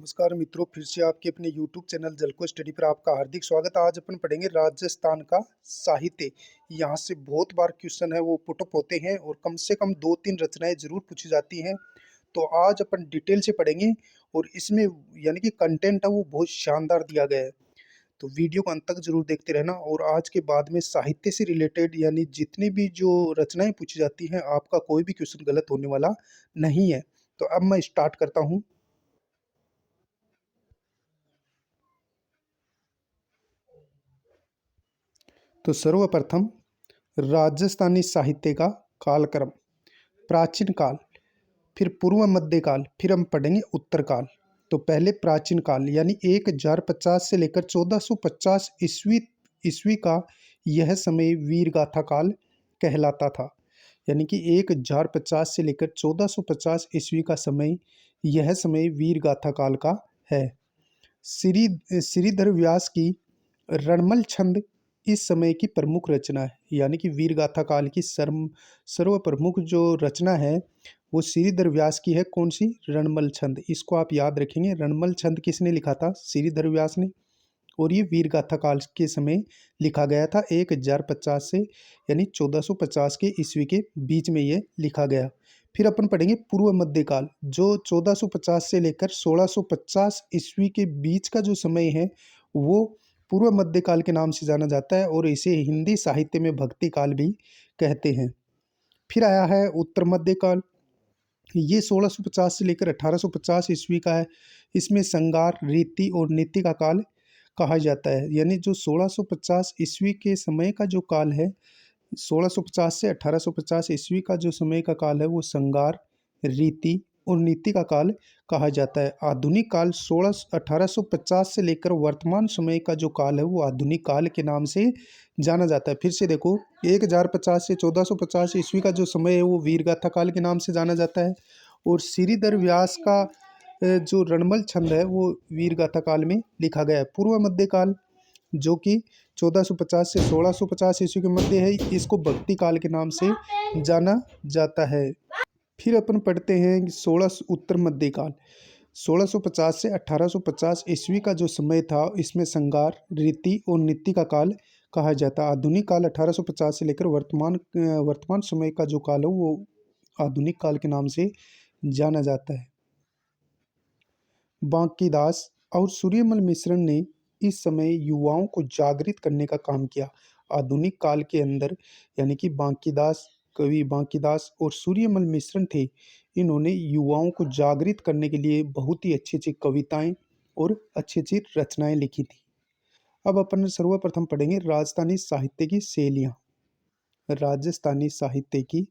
नमस्कार मित्रों, फिर से आपके अपने YouTube चैनल जलको स्टडी पर आपका हार्दिक स्वागत है। आज अपन पढ़ेंगे राजस्थान का साहित्य। यहाँ से बहुत बार क्वेश्चन है वो पुटअप होते हैं और कम से कम 2-3 रचनाएं जरूर पूछी जाती हैं। तो आज अपन डिटेल से पढ़ेंगे और इसमें यानी कि कंटेंट है वो बहुत शानदार दिया गया है। तो वीडियो को अंत तक जरूर देखते रहना और आज के बाद में साहित्य से रिलेटेड यानी जितनी भी जो रचनाएं पूछी जाती हैं आपका कोई भी क्वेश्चन गलत होने वाला नहीं है। तो अब मैं स्टार्ट करता हूँ। तो सर्वप्रथम राजस्थानी साहित्य का कालक्रम। प्राचीन काल, फिर पूर्व मध्य काल, फिर हम पढ़ेंगे उत्तर काल। तो पहले प्राचीन काल यानी 1050 से लेकर 1450 ईस्वी ईस्वी का यह समय वीर गाथा काल कहलाता था। यानी कि 1050 से लेकर 1450 ईस्वी का समय, यह समय वीर गाथा काल का है। श्री श्रीधर व्यास की रणमल छंद इस समय की प्रमुख रचना है। यानी कि वीर गाथा काल की सर्व प्रमुख जो रचना है वो श्रीधर व्यास की है। कौन सी? रणमल छंद। इसको आप याद रखेंगे। रणमल छंद किसने लिखा था? श्रीधर व्यास ने। और ये वीर गाथा काल के समय लिखा गया था 1050 से यानी 1450 के ईस्वी के बीच में ये लिखा गया। फिर अपन पढ़ेंगे पूर्व मध्य काल, जो 1450 से लेकर 1650 ईस्वी के बीच का जो समय है वो पूर्व मध्य काल के नाम से जाना जाता है और इसे हिंदी साहित्य में भक्ति काल भी कहते हैं। फिर आया है उत्तर मध्य काल। ये 1650 से लेकर 1850 ईस्वी का है। इसमें संगार, रीति और नीति का काल कहा जाता है। यानी जो 1650 ईस्वी के समय का जो काल है, 1650 से 1850 ईस्वी का जो समय का काल है वो संगार, रीति और नीति का काल कहा जाता है। आधुनिक काल 1850 से लेकर वर्तमान समय का जो काल है वो आधुनिक काल के नाम से जाना जाता है। फिर से देखो, 1050 से 1450 ईस्वी का जो समय है वो वीरगाथा काल के नाम से जाना जाता है और श्रीधर व्यास का जो रणमल छंद है वो वीरगाथा काल में लिखा गया है। पूर्व मध्य काल जो कि 1450 से 1650 ईस्वी के मध्य है, इसको भक्ति काल के नाम से जाना जाता है। फिर अपन पढ़ते हैं 16 उत्तर मध्य काल। 1650 से 1850 ईस्वी का जो समय था इसमें संगार, रीति और नीति का काल कहा जाता है। आधुनिक काल 1850 से लेकर वर्तमान समय का जो काल है वो आधुनिक काल के नाम से जाना जाता है। बांकीदास और सूर्यमल मिश्र ने इस समय युवाओं को जागृत करने का काम किया। आधुनिक काल के अंदर यानी कि बांकीदास, कवि बांकीदास और सूर्यमल मिश्र थे। इन्होंने युवाओं को जागृत करने के लिए बहुत ही अच्छी अच्छी कविताएं और अच्छी अच्छी रचनाएं लिखी थी। अब अपन सर्वप्रथम पढ़ेंगे राजस्थानी साहित्य की शैलियाँ। राजस्थानी साहित्य की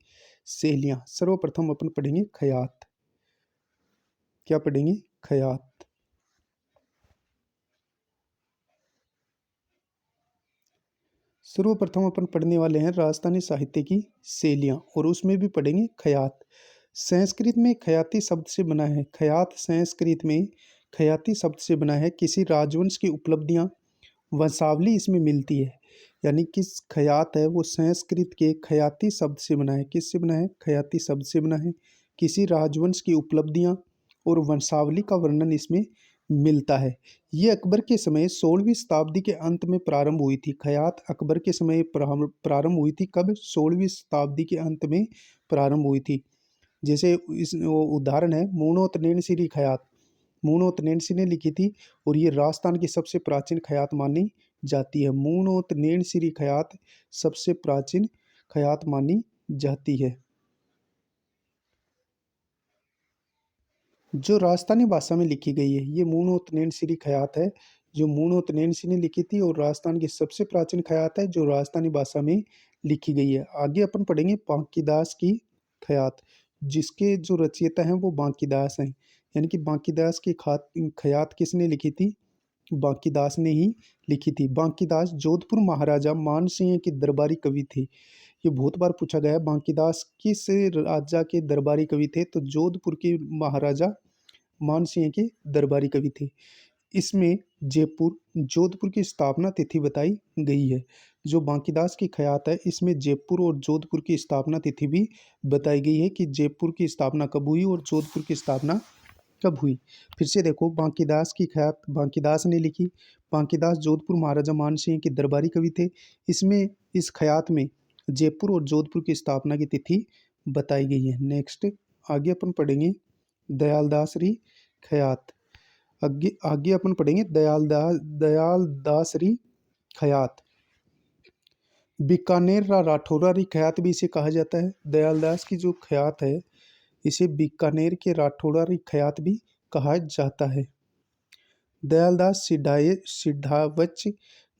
शैलियाँ, सर्वप्रथम अपन पढ़ेंगे खयात। क्या पढ़ेंगे? खयात। सर्वप्रथम अपन पढ़ने वाले हैं राजस्थानी साहित्य की शैलियाँ और उसमें भी पढ़ेंगे खयात। संस्कृत में खयाती शब्द से बना है। खयात संस्कृत में खयाती शब्द से बना है। किसी राजवंश की उपलब्धियाँ, वंशावली इसमें मिलती है। यानी कि खयात है वो संस्कृत के खयाती शब्द से बना है। किससे बना है? खयाती शब्द से बना है। किसी राजवंश की उपलब्धियाँ और वंशावली का वर्णन इसमें मिलता है। ये अकबर के समय 16वीं शताब्दी के अंत में प्रारंभ हुई थी। खयात अकबर के समय प्रारंभ हुई थी। कब? 16वीं शताब्दी के अंत में प्रारंभ हुई थी। जैसे इस उदाहरण है मूणोत नैनसिरी खयात। मूणोत नैनसी ने लिखी थी और ये राजस्थान की सबसे प्राचीन खयात मानी जाती है। मूणोत नैनसिरी खयात सबसे प्राचीन खयात मानी जाती है। जो राजस्थानी भाषा में लिखी गई है ये मूणोत नैनसिरी खयात है, जो मूणोत नैनसी ने लिखी थी और राजस्थान की सबसे प्राचीन खयात है जो राजस्थानी भाषा में लिखी गई है। आगे अपन पढ़ेंगे बांकीदास की खयात, जिसके जो रचयिता हैं वो बांकीदास हैं। यानी कि बांकीदास की खयात किसने लिखी थी? बांकीदास ने ही लिखी थी। बांकीदास जोधपुर महाराजा मानसिंह के दरबारी कवि थे। ये बहुत बार पूछा गया है बांकीदास किस राजा के दरबारी कवि थे, तो जोधपुर के महाराजा मानसिंह के दरबारी कवि थे। इसमें जयपुर, जोधपुर की स्थापना तिथि बताई गई है। जो बांकीदास की खयात है इसमें जयपुर और जोधपुर की स्थापना तिथि भी बताई गई है कि जयपुर की स्थापना कब हुई और जोधपुर की स्थापना कब हुई? फिर से देखो, बांकीदास की ख्यात बांकीदास ने लिखी। बांकीदास जोधपुर महाराजा मान सिंह के दरबारी कवि थे। इसमें इस ख्यात में जयपुर और जोधपुर की स्थापना की तिथि बताई गई है। नेक्स्ट आगे अपन पढ़ेंगे दयालदास री ख्यात। आगे आगे अपन पढ़ेंगे दयालदास री ख्यात। बीकानेर राठौरा री ख्यात भी इसे कहा जाता है। दयालदास की जो ख्यात है इसे बीकानेर के राठौड़ा री ख्यात भी कहा जाता है। दयालदास सिद्धावच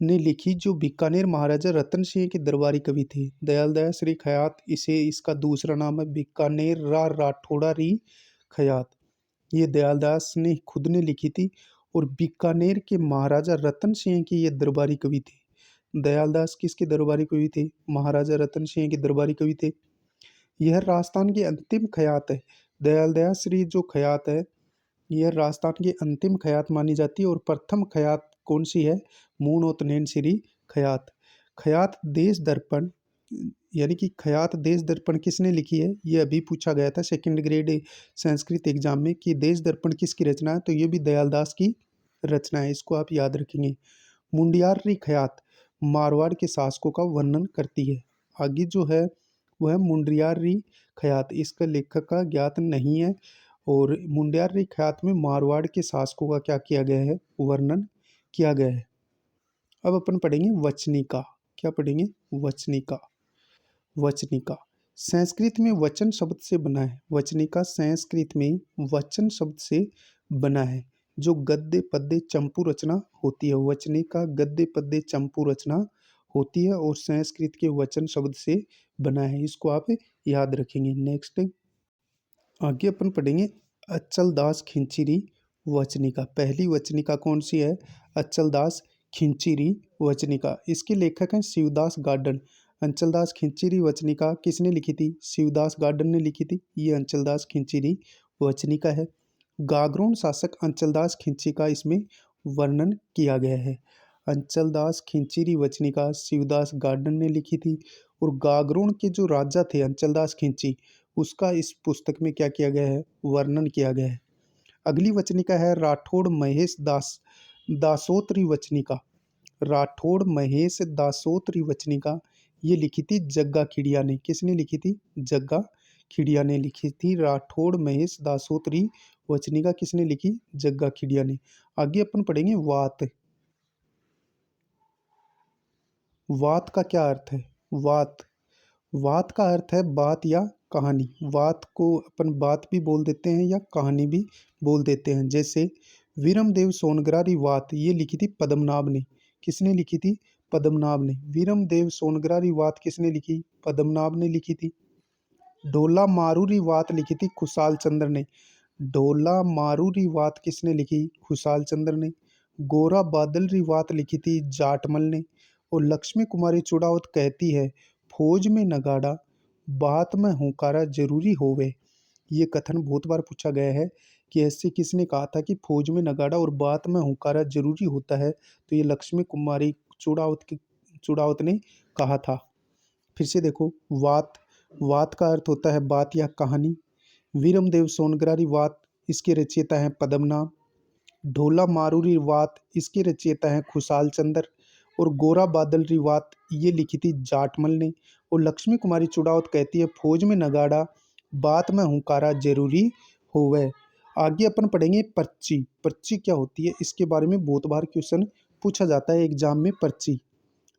ने लिखी, जो बीकानेर महाराजा रतन सिंह के दरबारी कवि थे। दयालदास री ख्यात इसे इसका दूसरा नाम है बीकानेर राठौड़ा री ख्यात। ये दयालदास ने खुद ने लिखी थी और बीकानेर के महाराजा रतन सिंह के ये दरबारी कवि थे। दयालदास किसके दरबारी कवि थे? महाराजा रतन सिंह के दरबारी कवि थे। यह राजस्थान की अंतिम ख्यात है। दयालदास री जो ख्यात है यह राजस्थान की अंतिम ख्यात मानी जाती है। और प्रथम ख्यात कौन सी है? मूनोत नैन श्री ख्यात। ख्यात देश दर्पण, यानी कि ख्यात देश दर्पण किसने लिखी है? ये अभी पूछा गया था सेकंड ग्रेड संस्कृत एग्जाम में कि देश दर्पण किसकी रचना है, तो ये भी दयालदास की रचना है, इसको आप याद रखेंगे। मुंडियार री ख्यात मारवाड़ के शासकों का वर्णन करती है। आगे जो है वह मुंडियार री ख्यात, इसका लेखक का ज्ञात नहीं है। और मुंडियार री ख्यात में मारवाड़ के शासकों का क्या किया गया है? वर्णन किया गया है। अब अपन पढ़ेंगे वचनिका। क्या पढ़ेंगे? वचनिका। वचनिका संस्कृत में वचन शब्द से बना है। वचनिका संस्कृत में वचन शब्द से बना है, जो गद्य पद्य चंपू रचना होती है। वचनिका गद्य पद्य चंपू रचना होती है और संस्कृत के वचन शब्द से बना है, इसको आप याद रखेंगे। नेक्स्ट आगे अपन पढ़ेंगे अचलदास खिंचीरी वचनिका। पहली वचनिका कौन सी है? अचलदास खिंचीरी वचनिका। इसके लेखक हैं शिवदास गार्डन। अंचलदास खिंचीरी वचनिका किसने लिखी थी? शिवदास गार्डन ने लिखी थी। ये अंचलदास खिंचीरी वचनिका है। गागरोन शासक अंचलदास खिंची का इसमें वर्णन किया गया है। अंचलदास खिंचीरी वचनिका शिवदास गार्डन ने लिखी थी और गागरोन के जो राजा थे अंचलदास खिंची, उसका इस पुस्तक में क्या किया गया है? वर्णन किया गया है। अगली वचनिका है राठौड़ महेश दासोत्री वचनिका। राठौड़ महेश दासोत्री वचनिका ये लिखी थी जग्गा खिड़िया ने। किसने लिखी थी? जग्गा खिड़िया ने लिखी थी। राठौड़ महेश दासोत्री वचनिका किसने लिखी? जग्गा खिड़िया ने। आगे अपन पढ़ेंगे वात। वात का क्या अर्थ है? वात का अर्थ है बात या कहानी। वात को अपन बात भी बोल देते हैं या कहानी भी बोल देते हैं। जैसे वीरमदेव सोनग्रारी वात ये लिखी थी पद्मनाभ ने। किसने लिखी थी? पद्मनाभ ने। वीरमदेव सोनग्रारी वात किसने लिखी? पद्मनाभ ने लिखी थी। ढोला मारूरी वात लिखी थी खुशाल चंद्र ने। ढोला मारूरी वात किसने लिखी? खुशाल चंद्र ने। गोरा बादल री वात लिखी थी जाटमल ने। और लक्ष्मी कुमारी चुड़ावत कहती है फौज में नगाड़ा बात में हुंकारा जरूरी होवे। ये कथन बहुत बार पूछा गया है कि ऐसे किसने कहा था कि फौज में नगाड़ा और बात में हुंकारा जरूरी होता है, तो ये लक्ष्मी कुमारी चुड़ावत ने कहा था। फिर से देखो वात का अर्थ होता है बात या कहानी। वीरमदेव सोनग्रारी वात इसके रचयिता हैं पद्मनाभ। ढोला मारूरी वात इसके रचयिता हैं खुशाल चंद्र। और गोरा बादल री वात ये लिखी थी जाटमल ने। और लक्ष्मी कुमारी चुड़ावत कहती है फौज में नगाड़ा बात में हुंकारा जरूरी होवे। आगे अपन पढ़ेंगे पर्ची। पर्ची क्या होती है? इसके बारे में बहुत बार क्वेश्चन पूछा जाता है एग्जाम में। पर्ची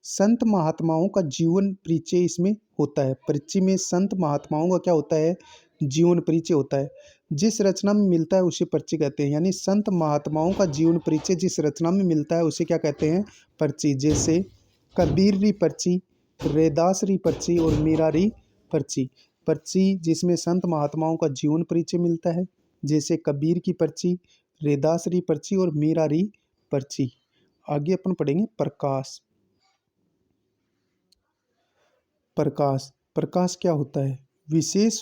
संत महात्माओं का जीवन परिचय इसमें होता है। पर्ची में संत महात्माओं का क्या होता है? जीवन परिचय होता है। जिस रचना में मिलता है उसे पर्ची कहते हैं। यानी संत महात्माओं का जीवन परिचय जिस रचना में मिलता है उसे क्या कहते हैं? पर्ची। जैसे कबीर री पर्ची, रैदास री पर्ची और मीरा री पर्ची। पर्ची जिसमें संत महात्माओं का जीवन परिचय मिलता है, जैसे कबीर की पर्ची, रैदास री पर्ची और मीरा री पर्ची। आगे अपन पढ़ेंगे प्रकाश। प्रकाश क्या होता है? विशेष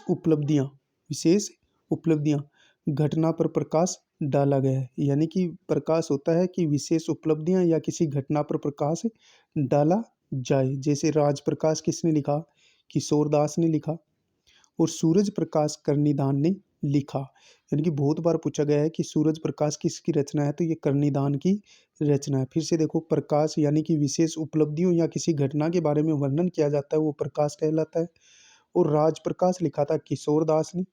उपलब्धियां घटना पर प्रकाश डाला गया है। यानी कि प्रकाश होता है कि विशेष उपलब्धियां या किसी घटना पर प्रकाश डाला जाए। जैसे राज प्रकाश किसने लिखा? किशोर दास ने लिखा। और सूरज प्रकाश करनीदान ने लिखा। यानी कि बहुत बार पूछा गया है कि सूरज प्रकाश किसकी रचना है, तो ये कर्णिदान की रचना है। फिर से देखो, प्रकाश यानी कि विशेष उपलब्धियों या किसी घटना के बारे में वर्णन किया जाता है, वो प्रकाश कहलाता है। और राज प्रकाश लिखा था किशोर दास ने।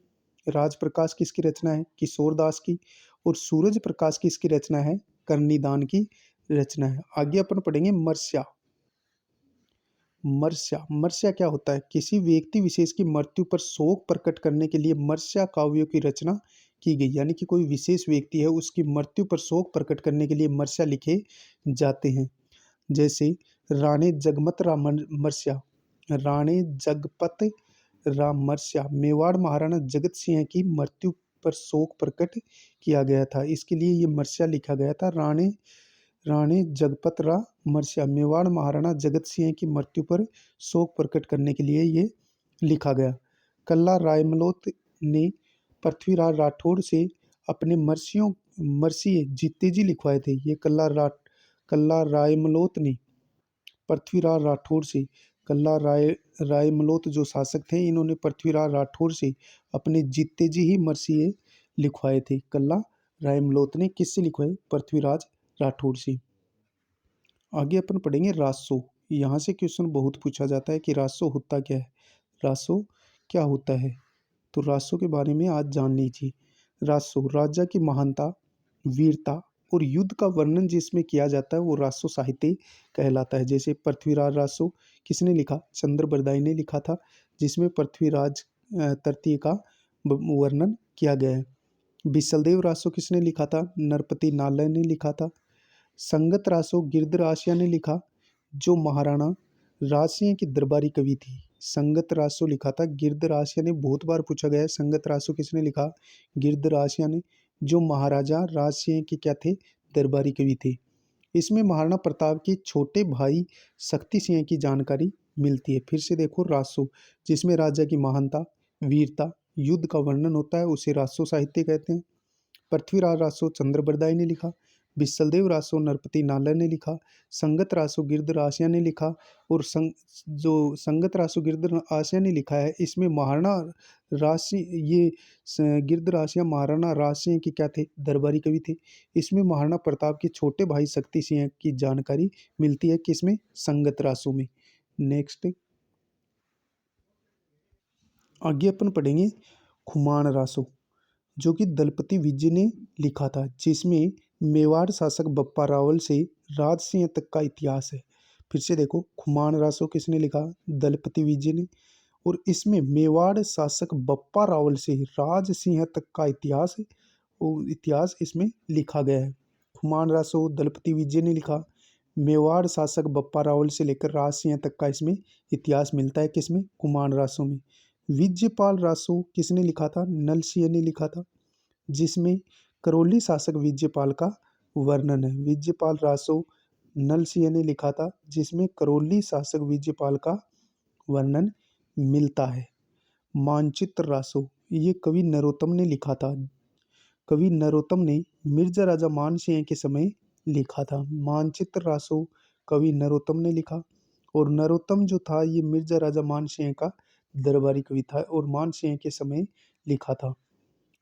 राज प्रकाश किसकी रचना है, किशोर दास की। और सूरज प्रकाश किसकी रचना है, कर्णिदान की रचना है। आगे अपन पढ़ेंगे मर्स्या। मर्स्या, मर्स्या क्या होता है, किसी व्यक्ति विशेष की मृत्यु पर शोक प्रकट करने के लिए मर्स्या काव्यों की रचना की गई। यानी कि कोई विशेष व्यक्ति है, उसकी मृत्यु पर शोक प्रकट करने के लिए मर्स्या लिखे जाते हैं। जैसे राणे जगमत राम मर्स्या, राणे जगपत राम मर्स्या, मेवाड़ महाराणा जगत सिंह की मृत्यु पर शोक प्रकट किया गया था, इसके लिए ये मर्स्या लिखा गया था। राणे राणे जगपत राम मर्स्या, मेवाड़ महाराणा जगत सिंह की मृत्यु पर शोक प्रकट करने के लिए ये लिखा गया। कल्ला रायमलोत ने पृथ्वीराज राठौड़ से अपने मर्सिये जीते जी लिखवाए थे। ये कल्ला रायमलोत ने पृथ्वीराज राठौड़ से, कल्ला रायमलोत जो शासक थे, इन्होंने पृथ्वीराज राठौड़ से अपने जीते जी ही मर्सिये लिखवाए थे। कल्ला रायमलोत ने किससे लिखवाए, पृथ्वीराज राठौड़ से। आगे अपन पढ़ेंगे रासो। यहाँ से क्वेश्चन बहुत पूछा जाता है कि रासो होता क्या है, रासो क्या होता है, तो रासो के बारे में आज जान लीजिए। रासो राजा की महानता, वीरता और युद्ध का वर्णन जिसमें किया जाता है, वो रासो साहित्य कहलाता है। जैसे पृथ्वीराज रासो किसने लिखा, चंद्रबरदाई ने लिखा था, जिसमें पृथ्वीराज तृतीय का वर्णन किया गया है। बिसलदेव रासो किसने लिखा था, नरपति नालय ने लिखा था। संगत रासो गिरधरासिया ने लिखा, जो महाराणा राजसिंह की दरबारी कवि थी। संगत रासो लिखा था गिरधरासिया ने, बहुत बार पूछा गया है संगत रासो किसने लिखा, गिरधरासिया ने, जो महाराजा राजसिंह के क्या थे, दरबारी कवि थे। इसमें महाराणा प्रताप के छोटे भाई शक्ति सिंह की जानकारी मिलती है। फिर से देखो, रासो जिसमें राजा की महानता, वीरता, युद्ध का वर्णन होता है, उसे रासो साहित्य कहते हैं। पृथ्वीराज रासो चंद्रबरदाई ने लिखा, बिसलदेव रासो नरपति नालय ने लिखा, संगत रासो गिरधरासिया ने लिखा। और जो संगत रासो गिरधरासिया ने लिखा है, इसमें महाराणा राजसिंह, ये गिरधरासिया महाराणा राजसिंह के क्या थे, दरबारी कवि थे। इसमें महाराणा प्रताप के छोटे भाई शक्ति सिंह की जानकारी मिलती है, किसमें, संगत रासो में। नेक्स्ट आगे अपन पढ़ेंगे खुमान रासो, जो कि दलपति विजय ने लिखा था, जिसमें मेवाड़ शासक बप्पा रावल से राज सिंह तक का इतिहास है। फिर से देखो, खुमान रासो किसने लिखा, दलपति विजय ने। और इसमें मेवाड़ शासक बप्पा रावल से राज सिंह तक का इतिहास है, वो इतिहास इसमें लिखा गया है। खुमान रासो दलपति विजय ने लिखा, मेवाड़ शासक बप्पा रावल से लेकर राज सिंह तक का इसमें इतिहास मिलता है, किसमें, कुमान रासो में। विजयपाल रासो किसने लिखा था, नल सिंह ने लिखा था, जिसमें करौली शासक विजयपाल का वर्णन है। विजयपाल रासो नल सिंह ने लिखा था, जिसमें करौली शासक विजयपाल का वर्णन मिलता है। मानचित्र रासो, ये कवि नरोत्तम ने लिखा था। कवि नरोत्तम ने मिर्जा राजा मान सिंह के समय लिखा था। मानचित्र रासो कवि नरोत्तम ने लिखा। और नरोत्तम जो था, ये मिर्जा राजा मान सिंह का दरबारी कवि था और मान सिंह के समय लिखा था।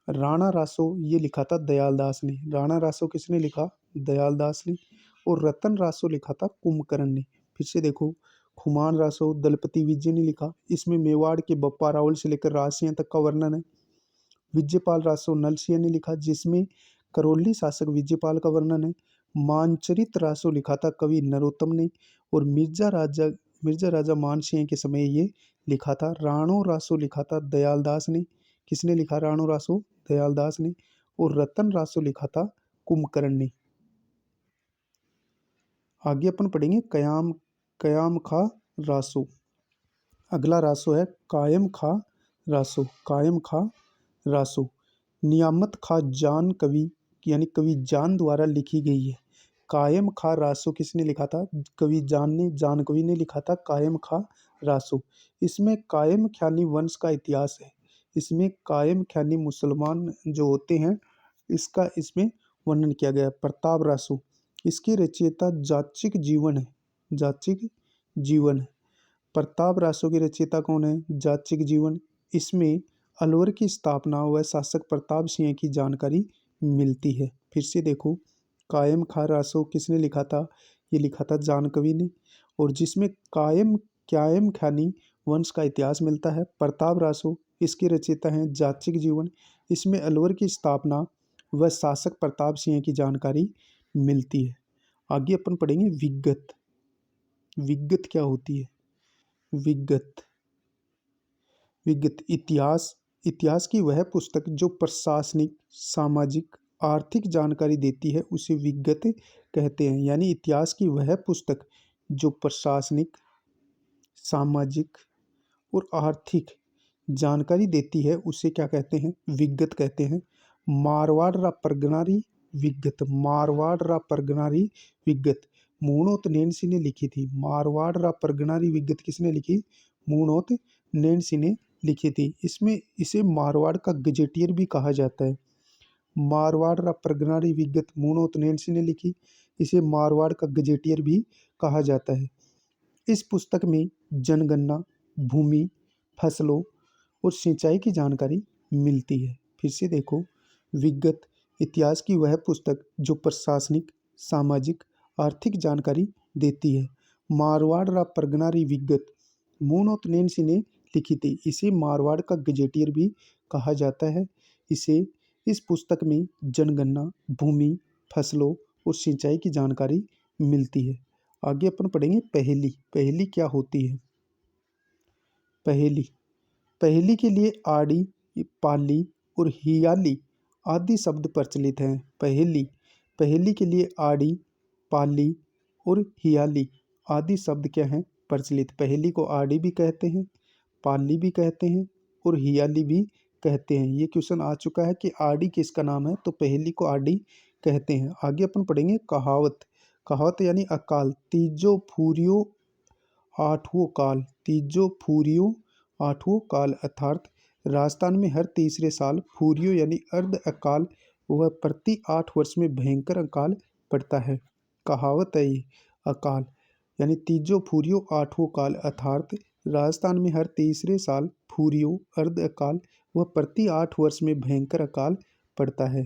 राणा रासो ये लिखा था दयाल दास ने। राणा रासो किसने लिखा, दयाल दास ने। और रतन रासो लिखा था कुंभकर्ण ने। फिर से देखो, खुमान रासो दलपति विजय ने लिखा, इसमें मेवाड़ के बप्पा रावल से लेकर राज सिंह तक का वर्णन है। विजयपाल रासो नल सिंह ने लिखा, जिसमें करौली शासक विजयपाल का वर्णन है। मानचरित रासो लिखा था कवि नरोत्तम ने। और मिर्जा राजा मान सिंह के समय ये लिखा था। राणो रासो लिखा था दयाल दास ने। किसने लिखा, राणो रासो, दयाल दास ने। और रतन रासो लिखा था कुंभकर्ण ने। आगे अपन पढ़ेंगे कयाम कयाम खा रासो। अगला रासो है कायम खा रासो। कायम खा रासो नियामत खा जान कवि, यानी कवि जान द्वारा लिखी गई है। कायम खा रासो किसने लिखा था, कवि जान ने, जान कवि ने लिखा था कायम खा रासो। इसमें कायम ख्यानी वंश का इतिहास है। इसमें कायम ख्यानी मुसलमान जो होते हैं, इसका इसमें वर्णन किया गया है। प्रताप रासो, इसकी रचयिता जाचिक जीवन है। जाचिक जीवन है। प्रताप रासो की रचयिता कौन है, जाचिक जीवन। इसमें अलवर की स्थापना व शासक प्रताप सिंह की जानकारी मिलती है। फिर से देखो, कायम खा रासो किसने लिखा था? ये लिखा था जानकवि ने। और जिसमें कायम खानी वंश का इतिहास मिलता है। प्रताप रासो, इसके रचयिता हैं जाचिक जीवन। इसमें अलवर की स्थापना व शासक प्रताप सिंह की जानकारी मिलती है। आगे अपन पढ़ेंगे विगत। विगत क्या होती है? विगत विगत इतिहास। इतिहास की वह पुस्तक जो प्रशासनिक, सामाजिक, आर्थिक जानकारी देती है उसे विगत कहते हैं। यानी इतिहास की वह पुस्तक जो प्रशासनिक, सामाजिक और आर्थिक जानकारी देती है उसे क्या कहते हैं? विगत कहते हैं। मारवाड़ रा परगनारी विगत। मारवाड़ रा परगनारी विगत मूणोत नैनसी ने लिखी थी। मारवाड़ रा परगनारी विगत किसने लिखी? मूणोत नैनसी ने लिखी थी। इसमें इसे मारवाड़ का गजेटियर भी कहा जाता है। मारवाड़ रा परगनारी विगत मूणोत नैनसी ने लिखी, इसे मारवाड़ का गजेटियर भी कहा जाता है। इस पुस्तक में जनगणना, भूमि, फसलों और सिंचाई की जानकारी मिलती है। फिर से देखो, विगत इतिहास की वह पुस्तक जो प्रशासनिक, सामाजिक, आर्थिक जानकारी देती है। मारवाड़ रा परगनारी विगत मूणोत नैनसी ने लिखी थी, इसे मारवाड़ का गजेटियर भी कहा जाता है। इस पुस्तक में जनगणना, भूमि, फसलों और सिंचाई की जानकारी मिलती है। आगे अपन पढ़ेंगे पहेली। पहेली क्या होती है? पहेली पहेली के लिए आड़ी, पाली और हियाली आदि शब्द प्रचलित हैं। पहेली के लिए आड़ी, पाली और हियाली आदि शब्द क्या हैं? प्रचलित। पहेली को आड़ी भी कहते हैं, पाली भी कहते हैं और हियाली भी कहते हैं। ये क्वेश्चन आ चुका है कि आड़ी किसका नाम है, तो पहेली को आड़ी कहते हैं। आगे अपन पढ़ेंगे कहावत। कहावत यानी अकाल। तीजो फूरियो आठवों काल। तीजो फूरियो आठवों काल अर्थात राजस्थान में हर तीसरे साल फूरियो यानी अर्ध अकाल व प्रति 8 वर्ष में भयंकर अकाल पड़ता है। कहावत है ये। अकाल यानी तीजो फूरियो आठवों काल अर्थात राजस्थान में हर तीसरे साल फूरियो अर्ध अकाल व प्रति 8 वर्ष में भयंकर अकाल पड़ता है।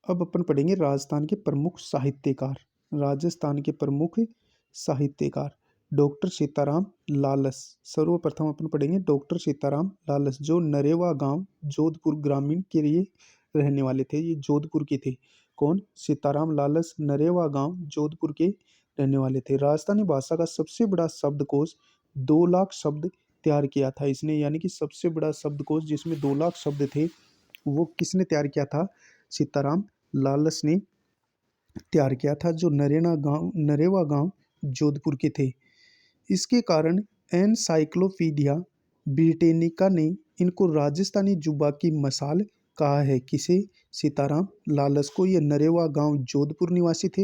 अब अपन पढ़ेंगे राजस्थान के प्रमुख साहित्यकार। राजस्थान के प्रमुख साहित्यकार डॉक्टर सीताराम लालस। सर्वप्रथम अपन पढ़ेंगे डॉक्टर सीताराम लालस, जो नरेवा गांव जोधपुर ग्रामीण के लिए रहने वाले थे। ये जोधपुर के थे। कौन? सीताराम लालस नरेवा गांव जोधपुर के रहने वाले थे। राजस्थानी भाषा का सबसे बड़ा शब्दकोश 2 लाख शब्द तैयार किया था इसने। यानी कि सबसे बड़ा शब्दकोश जिसमें 2 लाख शब्द थे वो किसने तैयार किया था? सीताराम लालस ने तैयार किया था, जो नरेवा गांव जोधपुर के थे। इसके कारण एनसाइक्लोपीडिया ब्रिटेनिका ने इनको राजस्थानी जुबा की मसाल कहा है। किसे? सीताराम लालस को। ये नरेवा गांव जोधपुर निवासी थे।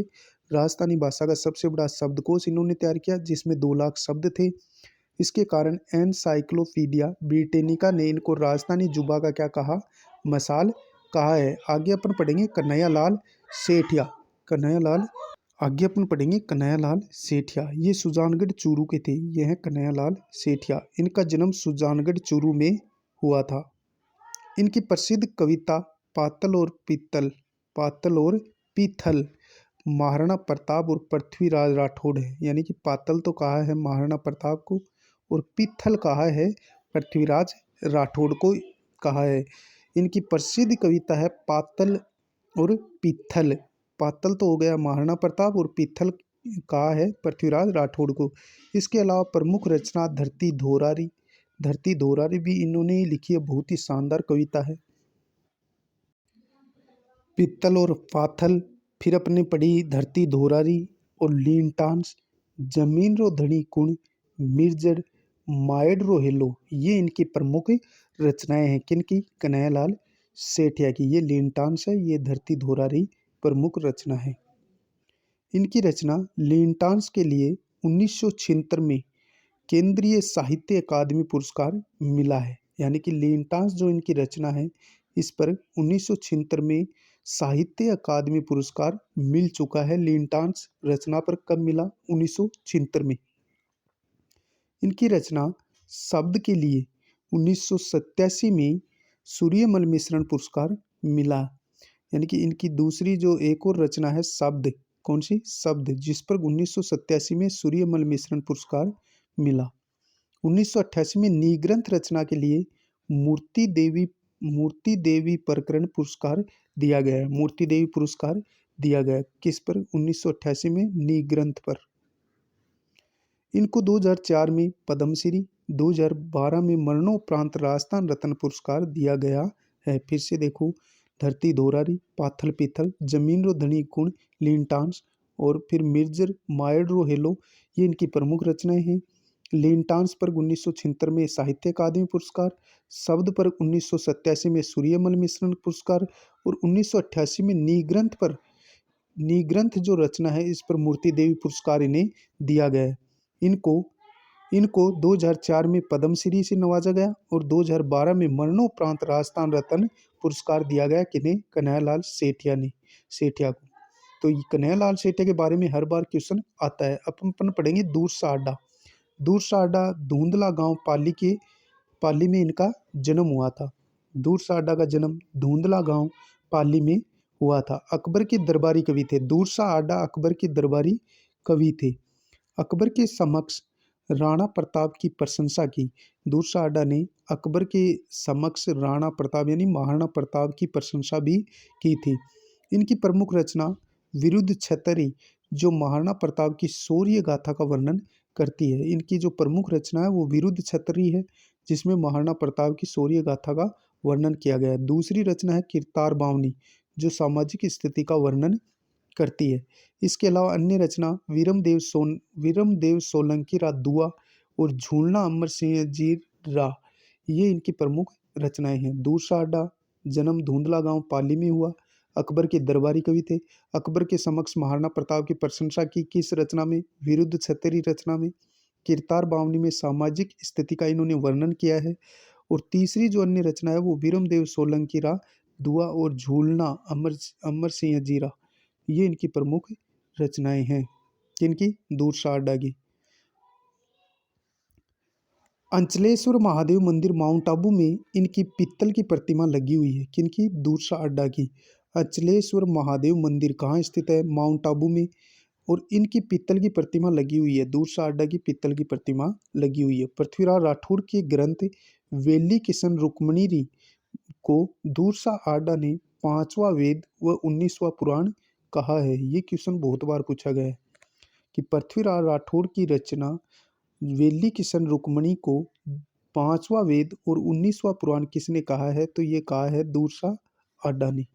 राजस्थानी भाषा का सबसे बड़ा शब्दकोश इन्होंने तैयार किया जिसमें 2 लाख शब्द थे। इसके कारण एनसाइक्लोपीडिया ब्रिटेनिका ने इनको राजस्थानी जुबा का क्या कहा? मसाल कहा है। आगे अपन पढ़ेंगे कन्हैयालाल सेठिया। कन्हैयालाल आगे अपन पढ़ेंगे कन्हैयालाल सेठिया। ये सुजानगढ़ चूरू के थे। ये हैं कन्हैयालाल सेठिया। इनका जन्म सुजानगढ़ चूरू में हुआ था। इनकी प्रसिद्ध कविता पातल और पीथल महाराणा प्रताप और पृथ्वीराज राठौड़ है। यानी कि पातल तो कहा है महाराणा प्रताप को और पीथल कहा है पृथ्वीराज राठौड़ को कहा है। इनकी प्रसिद्ध कविता है पातल और पीथल। पातल तो हो गया महाराणा प्रताप और पीथल कहा है पृथ्वीराज राठौड़ को। इसके अलावा प्रमुख रचना धरती धोरारी। धरती धोरारी भी इन्होंने ही लिखी है। बहुत ही शानदार कविता है। पीतल और पाथल, फिर अपने पढ़ी धरती धोरारी और लीन टांस, जमीन रो धनी कुण, मिर्जड़, मायड रो हेलो। ये इनकी प्रमुख रचनाएं हैं। किनकी? कन्हैयालाल सेठिया की। ये लीन टांस है, ये धरती धोरारी प्रमुख रचना है। इनकी रचना लीन टांस के लिए 1976 में केंद्रीय साहित्य अकादमी पुरस्कार मिला है। यानी कि लीन टांस जो इनकी रचना है इस पर 1976 में साहित्य अकादमी पुरस्कार मिल चुका है। लीन टांस रचना पर कब मिला? 1976 में। इनकी रचना शब्द के लिए 1987 में सूर्यमल मिश्रण पुरस्कार मिला। यानी कि इनकी दूसरी जो एक और रचना है शब्द, कौन सी? शब्द, जिस पर 1987 में सूर्यमल मिश्रण पुरस्कार मिला। 1988 में निग्रंथ रचना के लिए मूर्ति देवी प्रकरण पुरस्कार दिया गया है। मूर्ति देवी पुरस्कार दिया गया किस पर? 1988 में निग्रंथ पर। इनको 2004 में पद्मश्री, 2012 में मरणोपरांत राजस्थान रत्न पुरस्कार दिया गया है। फिर से देखो, धरती दोरारी, पाथल पीथल, जमीन रो धनी गुण, लीनटांस और फिर मिर्जर मायड रो हेलो, ये इनकी प्रमुख रचनाएं हैं। लीनटांस पर 1976 में साहित्य अकादमी पुरस्कार, शब्द पर 1987 में सूर्यमल मिश्रण पुरस्कार और 1988 में निग्रंथ पर, निग्रंथ जो रचना है इस पर मूर्ति देवी पुरस्कार इन्हें दिया गया है। इनको 2004 में पद्मश्री से नवाजा गया और 2012 में मरणोपरांत राजस्थान रत्न पुरस्कार दिया गया। किन्हें? कन्हैयालाल सेठिया को। तो ये कन्हैयालाल सेठिया के बारे में हर बार क्वेश्चन आता है। अपन पढ़ेंगे दूरसा अड्डा। दूरसा अड्डा धुंधला गांव पाली में इनका जन्म हुआ था। दूरसा अड्डा का जन्म धुंधला गांव पाली में हुआ था। अकबर के दरबारी कवि थे। दूरसा अड्डा अकबर के दरबारी कवि थे। अकबर के समक्ष राणा प्रताप की प्रशंसा की। दूरसा अड्डा ने अकबर के समक्ष राणा प्रताप यानी महाराणा प्रताप की प्रशंसा भी की थी। इनकी प्रमुख रचना विरुद्ध छतरी जो महाराणा प्रताप की शौर्य गाथा का वर्णन करती है। इनकी जो प्रमुख रचना है वो विरुद्ध छतरी है, जिसमें महाराणा प्रताप की शौर्य गाथा का वर्णन किया गया है। दूसरी रचना है किरतार बावनी जो सामाजिक स्थिति का वर्णन करती है। इसके अलावा अन्य रचना वीरमदेव सोलंकी रा दुआ और झूलना अमर सिंह जी रा, ये इनकी प्रमुख रचनाएं हैं। दूरसा अड्डा जन्म धुंधला गांव पाली में हुआ। अकबर के दरबारी कवि थे। अकबर के समक्ष महाराणा प्रताप की प्रशंसा की किस रचना में? विरुद्ध छतरी रचना में। किरतार बावनी में सामाजिक स्थिति का इन्होंने वर्णन किया है। और तीसरी जो अन्य रचना है वो वीरमदेव सोलंकी रा दुआ और झूलना अमर सिंह जी रा, ये इनकी प्रमुख रचनाएं हैं। किनकी? दूरसा अड्डा की। अंचलेश्वर महादेव मंदिर माउंट आबू में इनकी पीतल की प्रतिमा लगी हुई है। किनकी? दूरसा अड्डा की। अंचलेश्वर महादेव मंदिर कहाँ स्थित है? माउंट आबू में। और इनकी पीतल की प्रतिमा लगी हुई है। दूरसा अड्डा की पीतल की प्रतिमा लगी हुई है। पृथ्वीराज राठौड़ के ग्रंथ वेली किशन रुक्मणी को दूरसा अड्डा ने 5वां वेद व 19वां पुराण कहा है। ये क्वेश्चन बहुत बार पूछा गया है कि पृथ्वीराज राठौड़ की रचना वेली किशन रुक्मणी को 5वां वेद और 19वां पुराण किसने कहा है? तो ये कहा है दूरसा अड्डा ने।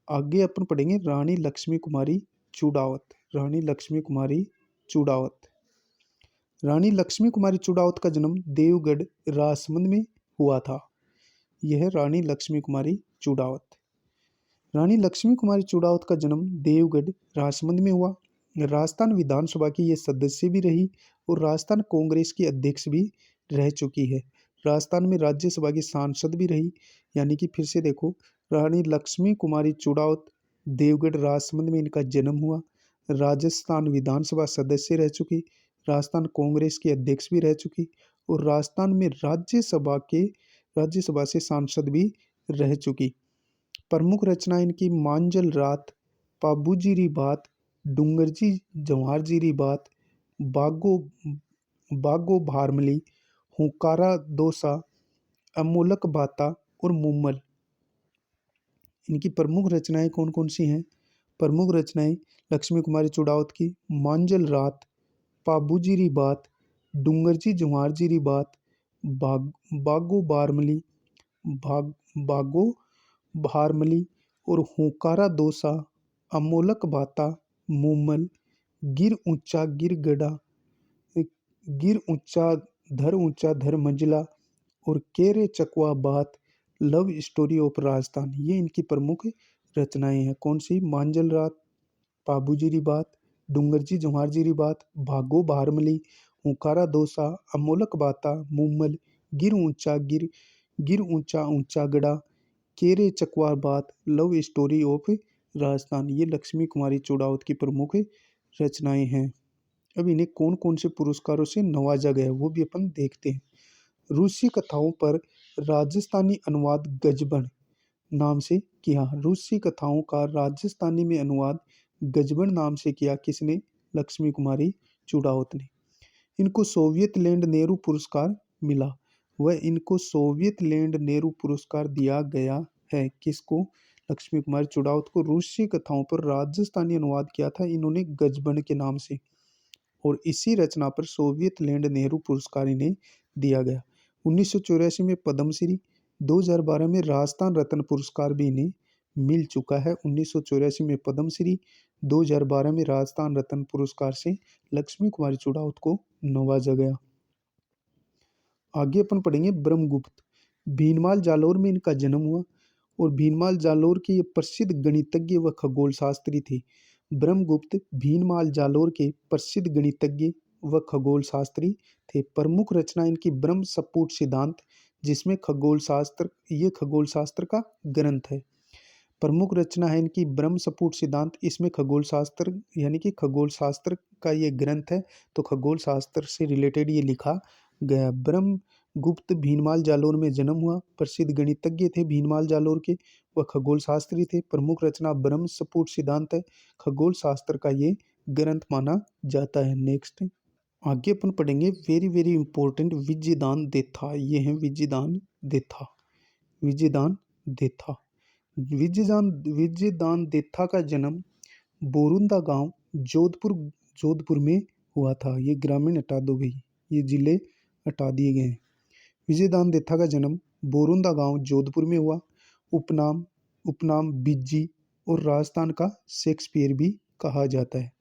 आगे अपन पढ़ेंगे रानी लक्ष्मी कुमारी चुड़ावत। रानी लक्ष्मी कुमारी चुड़ावत। रानी लक्ष्मी कुमारी चुड़ावत का जन्म देवगढ़ राजसमंद में हुआ था। यह है रानी लक्ष्मी कुमारी चुड़ावत। रानी लक्ष्मी कुमारी चुड़ावत का जन्म देवगढ़ राजसमंद में हुआ। राजस्थान विधानसभा की ये सदस्य भी रही और राजस्थान कांग्रेस की अध्यक्ष भी रह चुकी है। राजस्थान में राज्यसभा की सांसद भी रही। यानी कि फिर से देखो, रानी लक्ष्मी कुमारी चुड़ावत देवगढ़ राजसमंद में इनका जन्म हुआ। राजस्थान विधानसभा सदस्य रह चुकी, राजस्थान कांग्रेस की अध्यक्ष भी रह चुकी और राजस्थान में राज्यसभा से सांसद भी रह चुकी। प्रमुख रचना इनकी मांजल रात, पाबूजी री बात, डूंगरजी जवाहर जी री बात, बागो भारमली, हुकारा दोसा, अमोलक बाता और मुम्मल। इनकी प्रमुख रचनाएं कौन कौन सी हैं? प्रमुख रचनाएं लक्ष्मी कुमारी चुड़ावत की मांजल रात, पाबूजी री बात, डूंगरजी जवाहर जी री बात, बागो भारमली और हुकारा दोसा, अमोलक बाता, मुम्मल, गिर ऊंचा गिर गड़ा, गिर ऊंचा धर मंजिला और केरे चकवा बात, लव स्टोरी ऑफ राजस्थान, ये इनकी प्रमुख रचनाएं हैं। कौन सी? मांजल रात, पाबूजी री बात, डूंगरजी जवाहर जी री बात, भागो भारमली, हुकारा दोसा, अमोलक बाता, मुम्मल, गिर ऊंचा ऊंचा गड़ा, केरे चकवा बात, लव स्टोरी ऑफ राजस्थान, ये लक्ष्मी कुमारी चुड़ावत की प्रमुख रचनाएं हैं। अब इन्हें कौन कौन से पुरस्कारों से नवाजा गया वो भी अपन देखते हैं। रूसी कथाओं पर राजस्थानी अनुवाद गजबन नाम से किया। रूसी कथाओं का राजस्थानी में अनुवाद गजबन नाम से किया। किसने? लक्ष्मी कुमारी चुड़ावत ने। इनको सोवियत लैंड नेहरू पुरस्कार मिला। वह इनको सोवियत लैंड नेहरू पुरस्कार दिया गया है। किसको? लक्ष्मी कुमारी चुड़ावत को। रूसी कथाओं पर राजस्थानी अनुवाद किया था इन्होंने गजबन के नाम से, और इसी रचना पर सोवियत लैंड नेहरू पुरस्कार इन्हें दिया गया। 1984 में पद्मश्री, 2012 में राजस्थान रत्न पुरस्कार भी इन्हें मिल चुका है। 1984 में पद्मश्री, 2012 में राजस्थान रत्न पुरस्कार से लक्ष्मी कुमारी चुड़ावत को नवाजा गया। आगे अपन पढ़ेंगे ब्रह्मगुप्त। भीनमाल जालोर में इनका जन्म हुआ, और भीनमाल जालोर के ये प्रसिद्ध गणितज्ञ व खगोल शास्त्री थे। ब्रह्मगुप्त भीनमाल जालोर के प्रसिद्ध गणितज्ञ व खगोल शास्त्री थे। प्रमुख रचना इनकी ब्रह्म सपुट सिद्धांत, जिसमें खगोल शास्त्र का ग्रंथ है। प्रमुख रचना है इनकी ब्रह्म सपुट सिद्धांत, इसमें खगोल शास्त्र यानी कि खगोल शास्त्र का ये ग्रंथ है, तो खगोल शास्त्र से रिलेटेड ये लिखा गया। ब्रह्मगुप्त भीनमाल जालोर में जन्म हुआ, प्रसिद्ध गणितज्ञ थे भीनमाल जालोर के, वह खगोल शास्त्री थे। प्रमुख रचना ब्रह्म सपुट सिद्धांत है, खगोल शास्त्र का ये ग्रंथ माना जाता है। नेक्स्ट आगे अपन पढ़ेंगे very very important Vijaydan Detha. ये है विजयदान देथा। विजयदान देथा विजयदान देथा का जन्म बोरुंदा गांव जोधपुर में हुआ था। ये ग्रामीण हटा दो भाई, ये जिले हटा दिए गए हैं। विजयदान देथा का जन्म बोरुंदा गांव जोधपुर में हुआ। उपनाम बिज्जी और राजस्थान का शेक्सपियर भी कहा जाता है।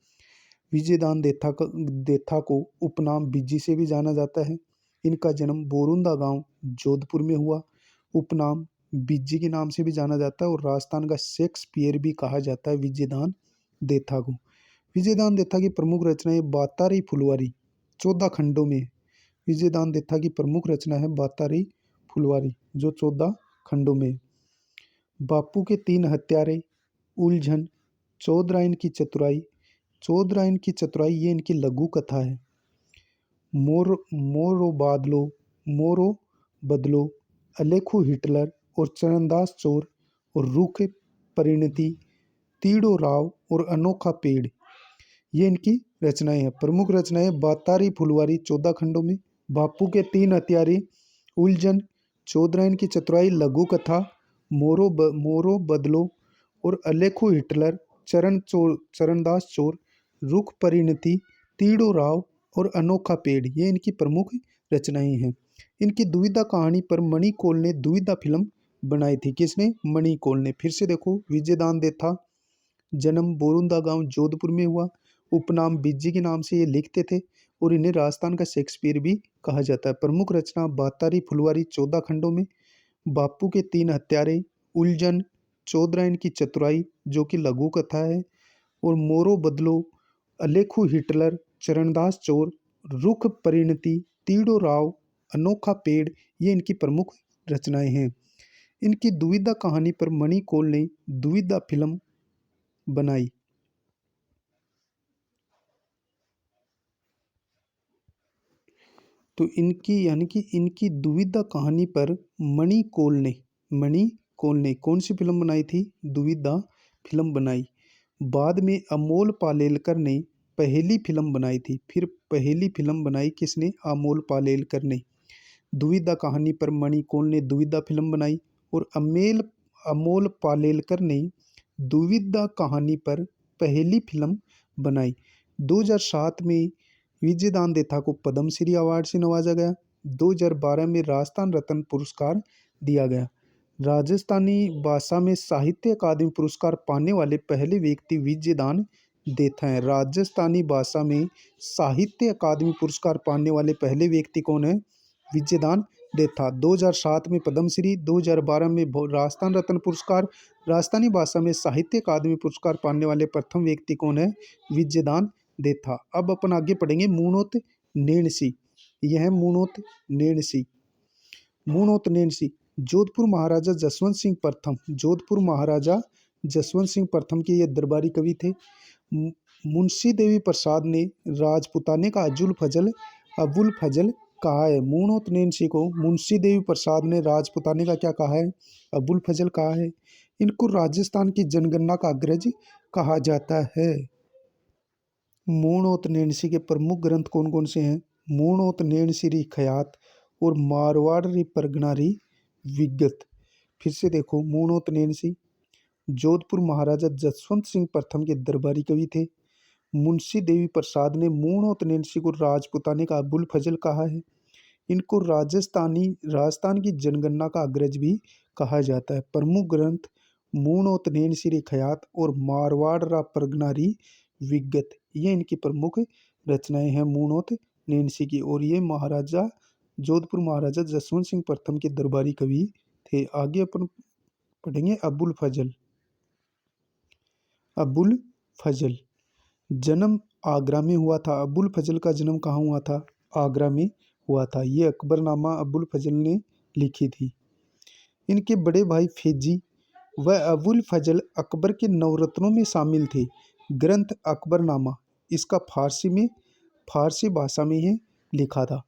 विजयदान देथा को उपनाम बिज्जी से भी जाना जाता है। इनका जन्म बोरुंदा गांव जोधपुर में हुआ। उपनाम बिज्जी के नाम से भी जाना जाता है, और राजस्थान का शेक्सपियर भी कहा जाता है विजयदान देथा को। विजयदान देथा की प्रमुख रचनाएं बातारी फुलवारी 14 खंडों में। विजयदान देथा की प्रमुख रचना है बातारी फुलवारी, जो 14 खंडों में। बापू के 3 हत्यारे, उलझन, चौधराइन की चतुराई। चौधराइन की चतुराई ये इनकी लघु कथा है। मोरो बदलो, अलेखू हिटलर और चरणदास चोर, और रूख परिणति, तीड़ो राव और अनोखा पेड़, ये इनकी रचनाएं हैं। प्रमुख रचनाएं बातारी फुलवारी 14 खंडों में, बापू के 3 हत्यारे, उलझन, चौधराइन की चतुराई लघु कथा, मोरो बदलो और अलेखू हिटलर, चरणदास चोर, रुख परिणति, तीड़ो राव और अनोखा पेड़, ये इनकी प्रमुख रचनाएं हैं। इनकी दुविधा कहानी पर मणि कौल ने दुविधा फिल्म बनाई थी। किसने? मणि कौल ने। फिर से देखो, विजयदान देथा जन्म बोरुंदा गांव जोधपुर में हुआ। उपनाम बिज्जी के नाम से ये लिखते थे, और इन्हें राजस्थान का शेक्सपियर भी कहा जाता है। प्रमुख रचना बातारी फुलवारी 14 खंडों में, बापू के 3 हत्यारे, उलझन, चौधराइन की चतुराई जो कि लघु कथा है, और मोरो बदलो, अलेखू हिटलर, चरणदास चोर, रुख परिणति, तीड़ो राव, अनोखा पेड़, ये इनकी प्रमुख रचनाएं हैं। इनकी दुविधा कहानी पर मणि कौल ने दुविधा फिल्म बनाई। तो इनकी यानी कि इनकी दुविधा कहानी पर मणि कौल ने कौन सी फिल्म बनाई थी? दुविधा फिल्म बनाई। बाद में अमोल पालेलकर ने पहली फिल्म बनाई थी। फिर पहली फिल्म बनाई किसने? अमोल पालेलकर ने। दुविधा कहानी पर मणि कौल ने दुविधा फिल्म बनाई, और अमोल पालेलकर ने दुविधा कहानी पर पहली फिल्म बनाई। 2007 में विजयदान देथा को पद्मश्री अवार्ड से नवाजा गया। 2012 में राजस्थान रत्न पुरस्कार दिया गया। राजस्थानी भाषा में साहित्य अकादमी पुरस्कार पाने वाले पहले व्यक्ति विजयदान देथा हैं। राजस्थानी भाषा में साहित्य अकादमी पुरस्कार पाने वाले पहले व्यक्ति कौन है? विजयदान देथा। 2007 में पद्मश्री, 2012 में राजस्थान रत्न पुरस्कार। राजस्थानी भाषा में साहित्य अकादमी पुरस्कार पाने वाले प्रथम व्यक्ति कौन है? विजयदान देथा। अब अपन आगे पढ़ेंगे मूणोत नेणसी। यह है मूणोत नेणसी। मूणोत नेणसी जोधपुर महाराजा जसवंत सिंह प्रथम के ये दरबारी कवि थे। मुंशी देवी प्रसाद ने राजपुताने का अबुल फजल कहा है। मूणोत नैंसी को मुंशी देवी प्रसाद ने राजपुताने का क्या कहा है? अबुल फजल कहा है। इनको राजस्थान की जनगणना का अग्रज कहा जाता है। मूणोत नैंसी के प्रमुख ग्रंथ कौन कौन से हैं? मूणोत नैंसी री खयात और मारवाड़ री परगना री विगत। फिर से देखो, मूणोत नैंसी जोधपुर महाराजा जसवंत सिंह प्रथम के दरबारी कवि थे। मुंशी देवी प्रसाद ने मूणोत नैंसी को राजपुताने का अबुल फजल कहा है। इनको राजस्थान की जनगणना का अग्रज भी कहा जाता है। प्रमुख ग्रंथ मूणोत नैंसी री खयात और मारवाड़ रा परगना री विगत, ये इनकी प्रमुख रचनाएं हैं मूणोत नैंसी की। और ये जोधपुर महाराजा जसवंत सिंह प्रथम के दरबारी कवि थे। आगे अपन पढ़ेंगे अबुल फजल। अबुल फजल जन्म आगरा में हुआ था। अबुल फजल का जन्म कहाँ हुआ था? आगरा में हुआ था। ये अकबरनामा अबुल फजल ने लिखी थी। इनके बड़े भाई फैजी व अबुल फजल अकबर के नवरत्नों में शामिल थे। ग्रंथ अकबरनामा इसका फारसी भाषा में ही लिखा था।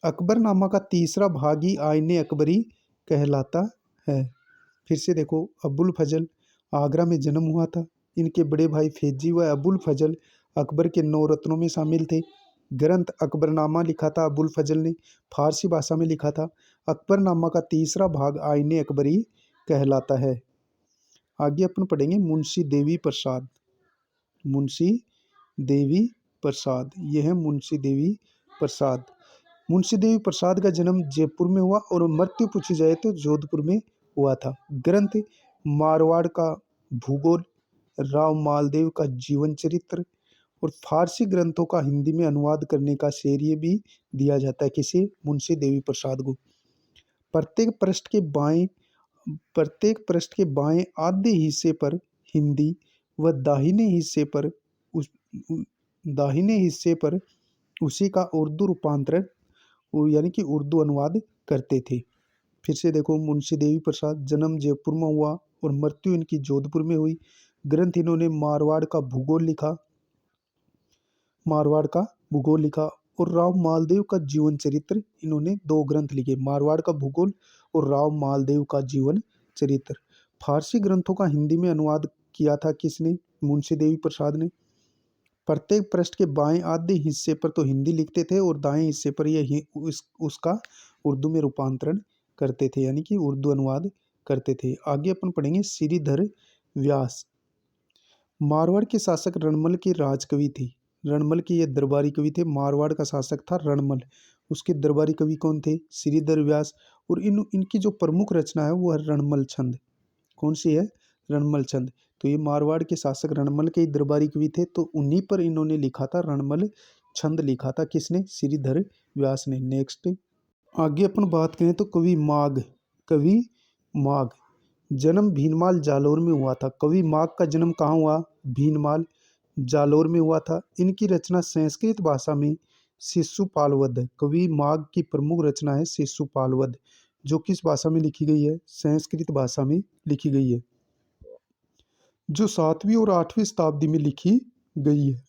अकबरनामा का तीसरा भाग ही आईने अकबरी कहलाता है। फिर से देखो, अबुल फजल आगरा में जन्म हुआ था। इनके बड़े भाई फैजी व अबुल फजल अकबर के नवरत्नों में शामिल थे। ग्रंथ अकबरनामा लिखा था अबुल फजल ने, फारसी भाषा में लिखा था। अकबरनामा का तीसरा भाग आईने अकबरी कहलाता है। आगे अपन पढ़ेंगे मुंशी देवी प्रसाद। मुंशी देवी प्रसाद, यह है मुंशी देवी प्रसाद। मुंशी देवी प्रसाद का जन्म जयपुर में हुआ और मृत्यु पूछी जाए तो जोधपुर में हुआ था। ग्रंथ मारवाड़ का भूगोल, राव मालदेव का जीवन चरित्र और फारसी ग्रंथों का हिंदी में अनुवाद करने का श्रेय भी दिया जाता है किसे? मुंशी देवी प्रसाद को। प्रत्येक पृष्ठ के बाएं आधे हिस्से पर हिंदी व दाहिने हिस्से पर उसी का उर्दू रूपांतरण यानी कि उर्दू अनुवाद करते थे। फिर से देखो, मुंशी देवी प्रसाद जन्म जयपुर में हुआ और मृत्यु इनकी जोधपुर में हुई। ग्रंथ इन्होंने मारवाड़ का भूगोल लिखा और राव मालदेव का जीवन चरित्र, इन्होंने 2 ग्रंथ लिखे, मारवाड़ का भूगोल और राव मालदेव का जीवन चरित्र। फारसी ग्रंथों का हिंदी में अनुवाद किया था किसने? मुंशी देवी प्रसाद ने। प्रत्येक पृष्ठ के बाएं आधे हिस्से पर तो हिंदी लिखते थे और दाएं हिस्से पर उसका उर्दू में रूपांतरण करते थे, यानी कि उर्दू अनुवाद करते थे। आगे अपन पढ़ेंगे श्रीधर व्यास। मारवाड़ के शासक रणमल के राजकवि थे। रणमल के ये दरबारी कवि थे। मारवाड़ का शासक था रणमल, उसके दरबारी कवि कौन थे? श्रीधर व्यास। और इनकी जो प्रमुख रचना है वो है रणमल छंद। कौन सी है? रणमल छंद। तो ये मारवाड़ के शासक रणमल के दरबारी कवि थे, तो उन्हीं पर इन्होंने लिखा था रणमल छंद लिखा था। किसने? श्रीधर व्यास ने। नेक्स्ट आगे अपन बात करें तो कवि माघ जन्म भीनमाल जालौर में हुआ था। कवि माघ का जन्म कहाँ हुआ? भीनमाल जालौर में हुआ था। इनकी रचना संस्कृत भाषा में शिशुपालवध है। कवि माघ की प्रमुख रचना है शिशुपालवध, जो किस भाषा में लिखी गई है? संस्कृत भाषा में लिखी गई है, जो 7वीं और 8वीं शताब्दी में लिखी गई है।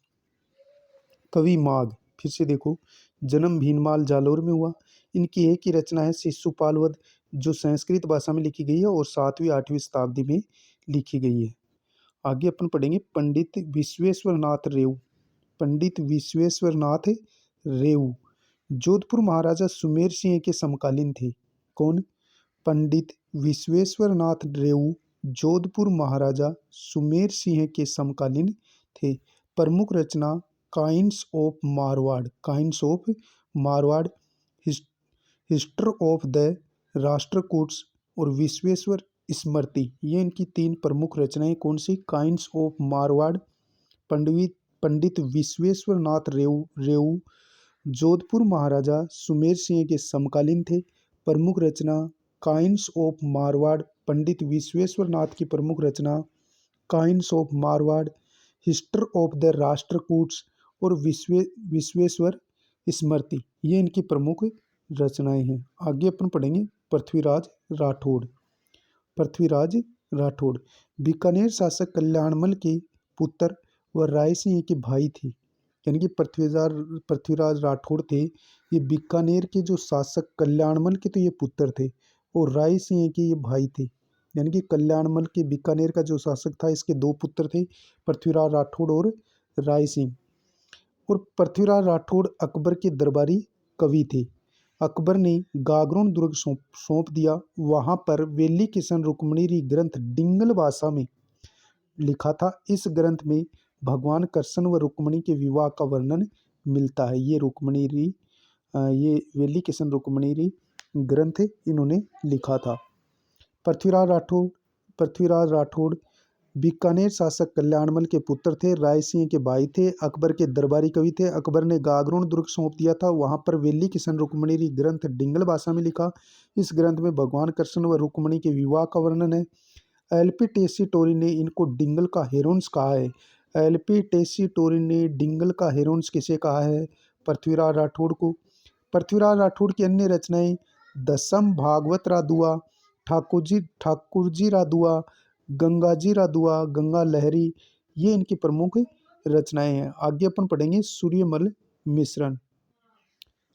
कवि माघ, फिर से देखो, जन्म भीनमाल जालौर में हुआ। इनकी एक ही रचना है शिशुपालवध, जो संस्कृत भाषा में लिखी गई है और 7वीं 8वीं शताब्दी में लिखी गई है। आगे अपन पढ़ेंगे पंडित विश्वेश्वर नाथ रेऊ। पंडित विश्वेश्वर नाथ रेऊ जोधपुर महाराजा सुमेर सिंह के समकालीन थे। कौन? पंडित विश्वेश्वर नाथ रेऊ जोधपुर महाराजा सुमेर सिंह के समकालीन थे। प्रमुख रचना kinds of Marwar, history of the Rashtrakutas और विश्वेश्वर स्मृति, ये इनकी 3 प्रमुख रचनाएं। कौन सी? Kinds of Marwar. पंडित विश्वेश्वर नाथ रेऊ जोधपुर महाराजा सुमेर सिंह के समकालीन थे। प्रमुख रचना काइंड्स ऑफ मारवाड़। पंडित विश्वेश्वर नाथ की प्रमुख रचना kinds of Marwar, history of the Rashtrakutas और विश्वेश्वर स्मृति, ये इनकी प्रमुख रचनाएं हैं। आगे अपन पढ़ेंगे पृथ्वीराज राठौड़ बीकानेर शासक कल्याणमल के पुत्र व राय सिंह के भाई थे। यानी कि पृथ्वीराज राठौड़ थे, ये बीकानेर के जो शासक कल्याणमल के तो ये पुत्र थे और राय सिंह के ये भाई थे। यानी कि कल्याणमल के बीकानेर का जो शासक था, इसके दो पुत्र थे, पृथ्वीराज राठौड़ और राय सिंह। और पृथ्वीराज राठौड़ अकबर के दरबारी कवि थे। अकबर ने गागरोन दुर्ग सौंप दिया। वहां पर वेली किशन रुक्मणी ग्रंथ डिंगल भाषा में लिखा था। इस ग्रंथ में भगवान कृष्ण व रुक्मणी के विवाह का वर्णन मिलता है। ये वेली किशन रुक्मणी ग्रंथ इन्होंने लिखा था। पृथ्वीराज राठौड़ बीकानेर शासक कल्याणमल के पुत्र थे, राय सिंह के भाई थे, अकबर के दरबारी कवि थे। अकबर ने गागरोन दुर्ग सौंप दिया था। वहां पर वेली किशन रुक्मणी ग्रंथ डिंगल भाषा में लिखा। इस ग्रंथ में भगवान कृष्ण व रुक्मणी के विवाह का वर्णन है। एलपी टेसीटोरी ने इनको डिंगल का हेरोन्स कहा है। एलपी टेसीटोरी ने डिंगल का हेरोन्स किसे कहा है? पृथ्वीराज राठौड़ को। पृथ्वीराज राठौड़ की अन्य रचनाएं दसम भागवत रादुआ, ठाकुरजी रादुआ, गंगाजी रादुआ, गंगा लहरी, ये इनकी प्रमुख रचनाएं हैं। आगे अपन पढ़ेंगे सूर्यमल मिश्रण।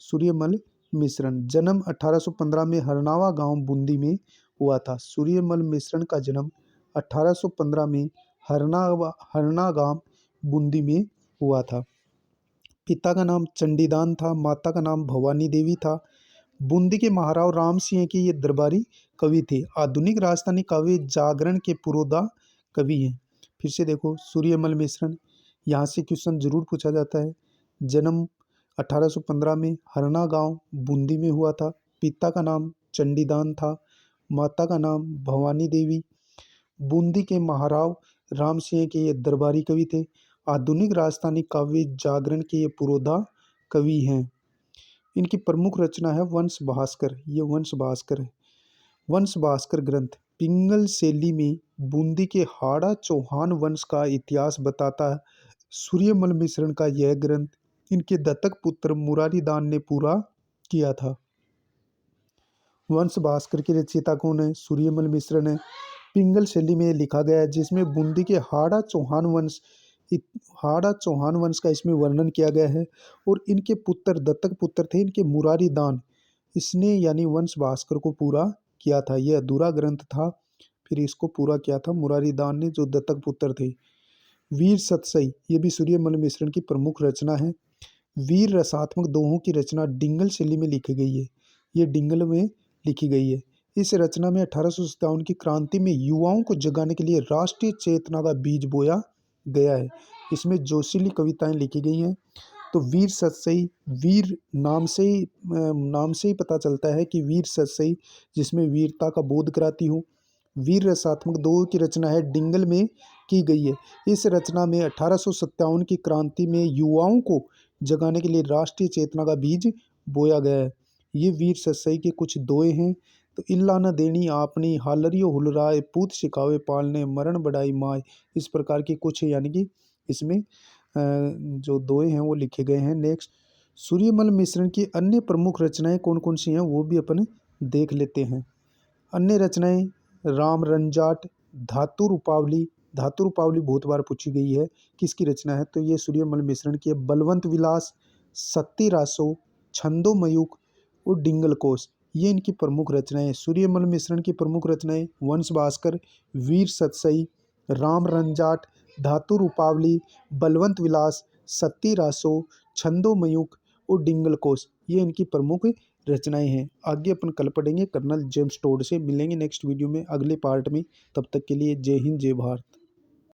सूर्यमल मिश्रण जन्म 1815 में हरनावा गांव बूंदी में हुआ था। सूर्यमल मिश्रण का जन्म 1815 में हरना गांव बूंदी में हुआ था। पिता का नाम चंडीदान था, माता का नाम भवानी देवी था। बूंदी के महाराव राम सिंह के ये दरबारी कवि थे। आधुनिक राजस्थानी काव्य जागरण के पुरोधा कवि हैं। फिर से देखो सूर्यमल मिश्रण, यहाँ से क्वेश्चन जरूर पूछा जाता है। जन्म 1815 में हरना गांव बूंदी में हुआ था। पिता का नाम चंडीदान था, माता का नाम भवानी देवी। बूंदी के महाराव राम सिंह के ये दरबारी कवि थे। आधुनिक राजस्थानी काव्य जागरण के ये पुरोधा कवि हैं। इनकी प्रमुख रचना है वंश भास्कर। ये वंश भास्कर है। वंश भास्कर ग्रंथ पिंगल शैली में बूंदी के हाड़ा चौहान वंश का इतिहास बताता है। सूर्यमल मिश्रण का यह ग्रंथ इनके दत्तक पुत्र मुरारीदान ने पूरा किया था। वंश भास्कर के रचयिता कौन है? सूर्यमल मिश्रण है। पिंगल शैली में लिखा गया है, जिसमें बूंदी के हाड़ा चौहान वंश का इसमें वर्णन किया गया है। और इनके पुत्र दत्तक पुत्र थे इनके मुरारीदान। इसने यानी वंश भास्कर को पूरा किया था। यह अधूरा ग्रंथ था, फिर इसको पूरा किया था मुरारीदान ने, जो दत्तक पुत्र थे। वीर सतसई, ये भी सूर्यमल मिश्रण की प्रमुख रचना है। वीर रसात्मक दोहों की रचना डिंगल शैली में लिखी गई है। ये डिंगल में लिखी गई है। इस रचना में 1857 की क्रांति में युवाओं को जगाने के लिए राष्ट्रीय चेतना का बीज बोया गया है। इसमें जोशीली कविताएं लिखी गई हैं। तो वीर सतसई, वीर नाम से ही पता चलता है कि वीर सतसई, जिसमें वीरता का बोध कराती हो। वीर रसात्मक दोहों की रचना है, डिंगल में की गई है। इस रचना में 1857 की क्रांति में युवाओं को जगाने के लिए राष्ट्रीय चेतना का बीज बोया गया है। ये वीर सतसई के कुछ दोहे हैं। तो इल्ला न देनी आपनी, हालरियो हुलराय, पूत सिखावे पालने, मरण बढ़ाई माय। इस प्रकार के कुछ यानी कि इसमें जो दोहे हैं वो लिखे गए हैं। नेक्स्ट, सूर्यमल मिश्रण की अन्य प्रमुख रचनाएं कौन कौन सी हैं वो भी अपन देख लेते हैं। अन्य रचनाएं राम रंजाट, धातु रूपावली। धातु रूपावली बहुत बार पूछी गई है, किसकी रचना है? तो ये सूर्यमल मिश्रण की है। बलवंत विलास, सत्ती रासो, छंदोमयूख और डिंगल कोश, ये इनकी प्रमुख रचनाएं। सूर्यमल मिश्रण की प्रमुख रचनाएं वंश भास्कर, वीर सतसई, राम रंजाट, धातु रूपावली, बलवंत विलास, सत्ती रासो, छंदोमयूख और डिंगल कोश, ये इनकी प्रमुख रचनाएं हैं। आगे अपन कल पढ़ेंगे कर्नल जेम्स टोड से। मिलेंगे नेक्स्ट वीडियो में अगले पार्ट में। तब तक के लिए जय हिंद जय भारत।